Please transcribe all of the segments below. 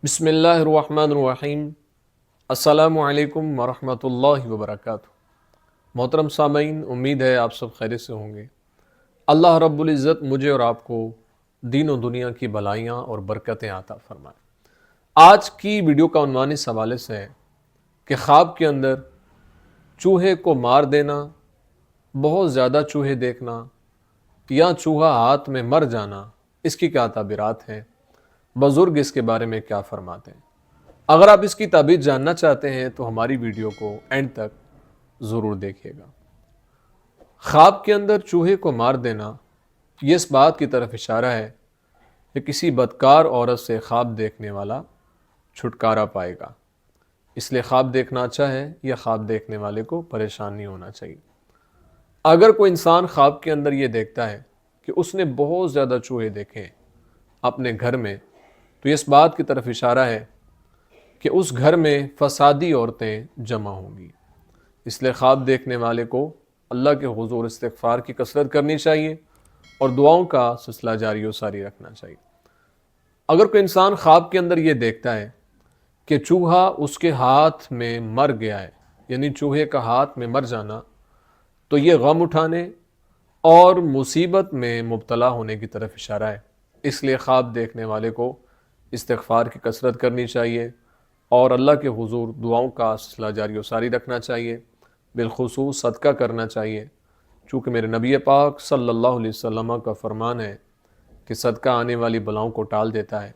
بسم اللہ الرحمن الرحیم۔ السلام علیکم ورحمۃ اللہ وبرکاتہ۔ محترم سامعین، امید ہے آپ سب خیریت سے ہوں گے۔ اللہ رب العزت مجھے اور آپ کو دین و دنیا کی بھلائیاں اور برکتیں عطا فرمائے۔ آج کی ویڈیو کا عنوان اس حوالے سے ہے کہ خواب کے اندر چوہے کو مار دینا، بہت زیادہ چوہے دیکھنا یا چوہا ہاتھ میں مر جانا، اس کی کیا تعبیرات ہیں، بزرگ اس کے بارے میں کیا فرماتے ہیں۔ اگر آپ اس کی تعبیر جاننا چاہتے ہیں تو ہماری ویڈیو کو اینڈ تک ضرور دیکھیے گا۔ خواب کے اندر چوہے کو مار دینا یہ اس بات کی طرف اشارہ ہے کہ کسی بدکار عورت سے خواب دیکھنے والا چھٹکارا پائے گا۔ اس لیے خواب دیکھنا اچھا ہے، یا خواب دیکھنے والے کو پریشان نہیں ہونا چاہیے۔ اگر کوئی انسان خواب کے اندر یہ دیکھتا ہے کہ اس نے بہت زیادہ چوہے دیکھے ہیں اپنے گھر میں، تو یہ اس بات کی طرف اشارہ ہے کہ اس گھر میں فسادی عورتیں جمع ہوں گی۔ اس لیے خواب دیکھنے والے کو اللہ کے حضور استغفار کی کثرت کرنی چاہیے اور دعاؤں کا سلسلہ جاری و ساری رکھنا چاہیے۔ اگر کوئی انسان خواب کے اندر یہ دیکھتا ہے کہ چوہا اس کے ہاتھ میں مر گیا ہے، یعنی چوہے کا ہاتھ میں مر جانا، تو یہ غم اٹھانے اور مصیبت میں مبتلا ہونے کی طرف اشارہ ہے۔ اس لیے خواب دیکھنے والے کو استغفار کی کثرت کرنی چاہیے اور اللہ کے حضور دعاؤں کا سلسلہ جاری و ساری رکھنا چاہیے، بالخصوص صدقہ کرنا چاہیے، چونکہ میرے نبی پاک صلی اللہ علیہ وسلم کا فرمان ہے کہ صدقہ آنے والی بلاؤں کو ٹال دیتا ہے۔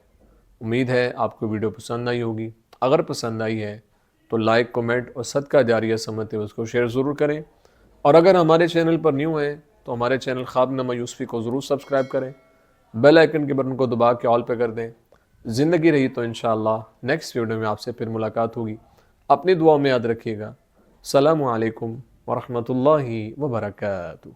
امید ہے آپ کو ویڈیو پسند آئی ہوگی۔ اگر پسند آئی ہے تو لائک، کمنٹ اور صدقہ جاریہ سمجھتے ہوئے اس کو شیئر ضرور کریں، اور اگر ہمارے چینل پر نیو ہیں تو ہمارے چینل خواب نامہ یوسفی کو ضرور سبسکرائب کریں، بیل آئیکن کے بٹن کو دبا کے آل پہ کر دیں۔ زندگی رہی تو انشاءاللہ نیکسٹ ویڈیو میں آپ سے پھر ملاقات ہوگی۔ اپنی دعاؤں میں یاد رکھیے گا۔ السلام علیکم ورحمۃ اللہ وبرکاتہ۔